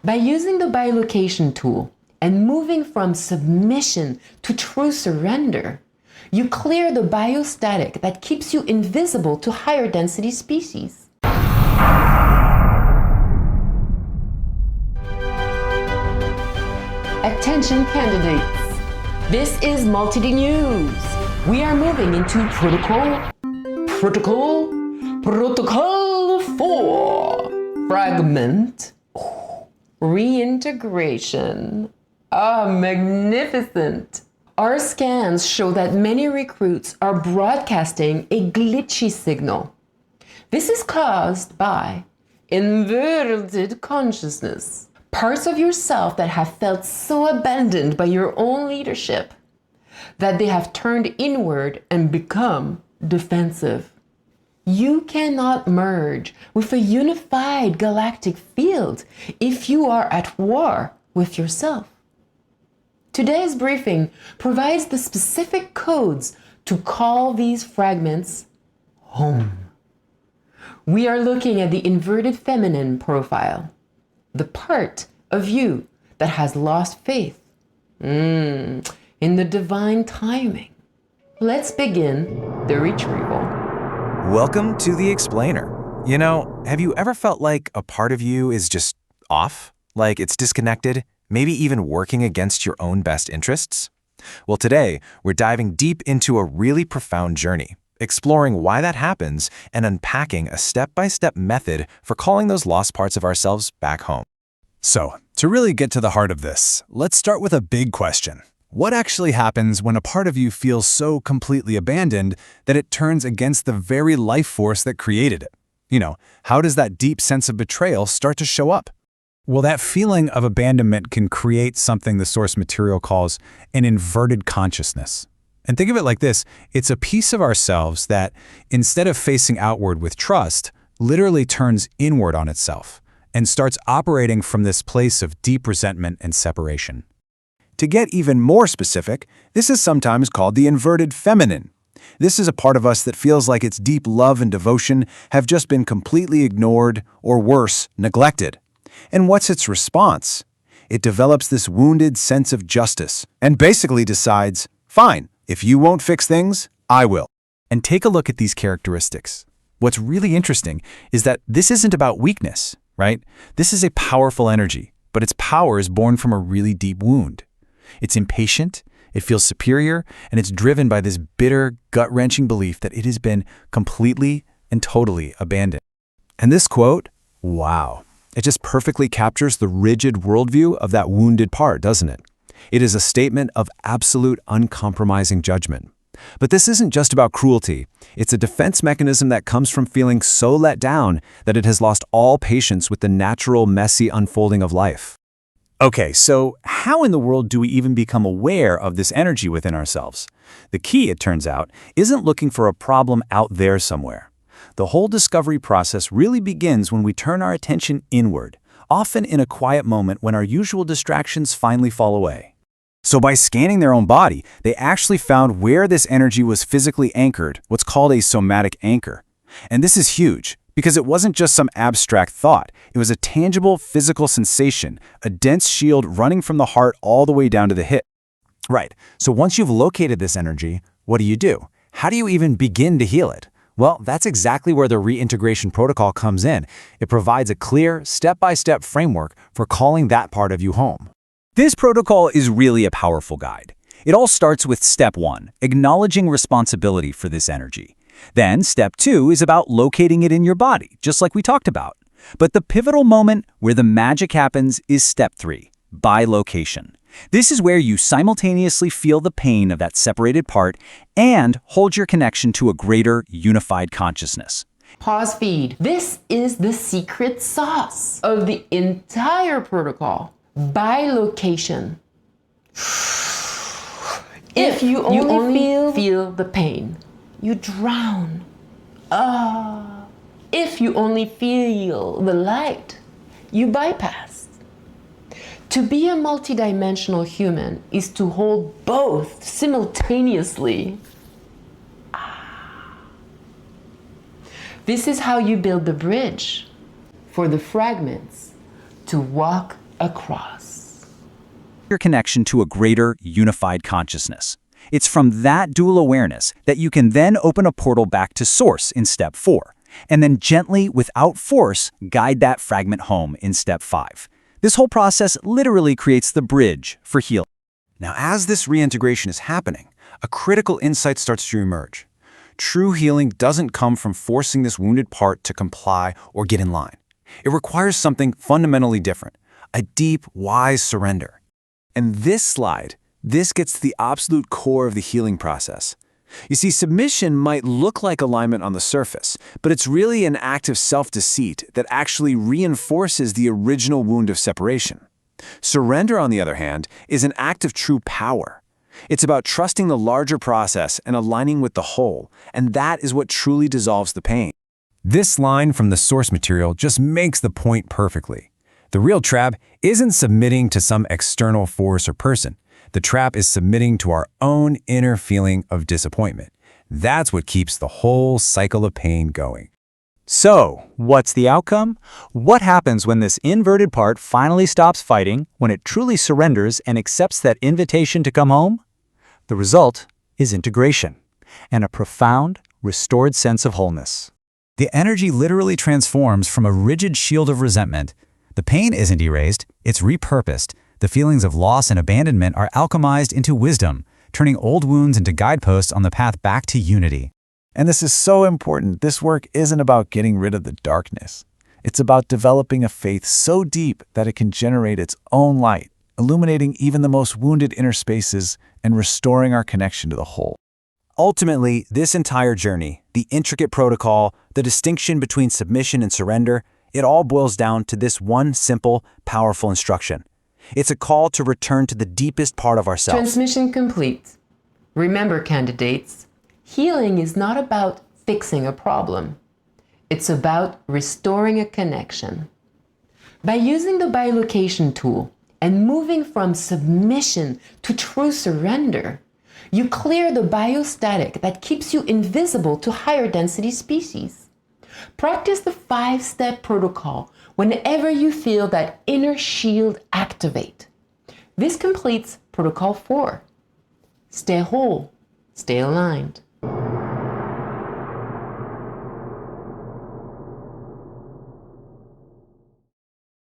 By using the Bilocation tool and moving from submission to true surrender, you clear the biostatic that keeps you invisible to higher density species. Attention candidates, this is Multi-D News. We are moving into Protocol 4, Fragment Reintegration. Magnificent. Our scans show that many recruits are broadcasting a glitchy signal. This is caused by inverted consciousness. Parts of yourself that have felt so abandoned by your own leadership that they have turned inward and become defensive. You cannot merge with a unified galactic field if you are at war with yourself. Today's briefing provides the specific codes to call these fragments home. We are looking at the inverted feminine profile, the part of you that has lost faith in the divine timing. Let's begin the retrieval. Welcome to The Explainer. You know, have you ever felt like a part of you is just off? Like it's disconnected, maybe even working against your own best interests? Well, today, we're diving deep into a really profound journey, exploring why that happens and unpacking a step-by-step method for calling those lost parts of ourselves back home. So, to really get to the heart of this, let's start with a big question. What actually happens when a part of you feels so completely abandoned that it turns against the very life force that created it? You know, how does that deep sense of betrayal start to show up? Well, that feeling of abandonment can create something the source material calls an inverted consciousness. And think of it like this, it's a piece of ourselves that, instead of facing outward with trust, literally turns inward on itself and starts operating from this place of deep resentment and separation. To get even more specific, this is sometimes called the inverted feminine. This is a part of us that feels like its deep love and devotion have just been completely ignored, or worse, neglected. And what's its response? It develops this wounded sense of justice and basically decides, fine, if you won't fix things, I will. And take a look at these characteristics. What's really interesting is that this isn't about weakness, right? This is a powerful energy, but its power is born from a really deep wound. It's impatient, it feels superior, and it's driven by this bitter, gut-wrenching belief that it has been completely and totally abandoned. And this quote, wow, it just perfectly captures the rigid worldview of that wounded part, doesn't it? It is a statement of absolute uncompromising judgment. But this isn't just about cruelty. It's a defense mechanism that comes from feeling so let down that it has lost all patience with the natural, messy unfolding of life. Okay, so how in the world do we even become aware of this energy within ourselves? The key, it turns out, isn't looking for a problem out there somewhere. The whole discovery process really begins when we turn our attention inward, often in a quiet moment when our usual distractions finally fall away. So by scanning their own body, they actually found where this energy was physically anchored, what's called a somatic anchor. And this is huge, because it wasn't just some abstract thought. It was a tangible physical sensation, a dense shield running from the heart all the way down to the hip. Right, so once you've located this energy, what do? How do you even begin to heal it? Well, that's exactly where the Reintegration Protocol comes in. It provides a clear, step-by-step framework for calling that part of you home. This protocol is really a powerful guide. It all starts with step 1, acknowledging responsibility for this energy. Then step 2 is about locating it in your body, just like we talked about. But the pivotal moment where the magic happens is step 3, bilocation. This is where you simultaneously feel the pain of that separated part and hold your connection to a greater unified consciousness. Pause feed. This is the secret sauce of the entire protocol. Bilocation. If you only feel the pain, you drown. If you only feel the light, you bypass. To be a multidimensional human is to hold both simultaneously. This is how you build the bridge for the fragments to walk across. Your connection to a greater unified consciousness. It's from that dual awareness that you can then open a portal back to Source in step 4, and then gently, without force, guide that fragment home in step 5. This whole process literally creates the bridge for healing. Now, as this reintegration is happening, a critical insight starts to emerge. True healing doesn't come from forcing this wounded part to comply or get in line. It requires something fundamentally different, a deep, wise surrender. And this gets to the absolute core of the healing process. You see, submission might look like alignment on the surface, but it's really an act of self-deceit that actually reinforces the original wound of separation. Surrender, on the other hand, is an act of true power. It's about trusting the larger process and aligning with the whole, and that is what truly dissolves the pain. This line from the source material just makes the point perfectly. The real trap isn't submitting to some external force or person. The trap is submitting to our own inner feeling of disappointment. That's what keeps the whole cycle of pain going. So, what's the outcome? What happens when this inverted part finally stops fighting, when it truly surrenders and accepts that invitation to come home? The result is integration and a profound, restored sense of wholeness. The energy literally transforms from a rigid shield of resentment. The pain isn't erased, it's repurposed. The feelings of loss and abandonment are alchemized into wisdom, turning old wounds into guideposts on the path back to unity. And this is so important. This work isn't about getting rid of the darkness. It's about developing a faith so deep that it can generate its own light, illuminating even the most wounded inner spaces and restoring our connection to the whole. Ultimately, this entire journey, the intricate protocol, the distinction between submission and surrender, it all boils down to this one simple, powerful instruction. It's a call to return to the deepest part of ourselves. Transmission complete. Remember, candidates, healing is not about fixing a problem. It's about restoring a connection. By using the Bilocation tool and moving from submission to true surrender, you clear the biostatic that keeps you invisible to higher density species. Practice the 5-step protocol whenever you feel that inner shield activate. This completes Protocol 4. Stay whole, stay aligned.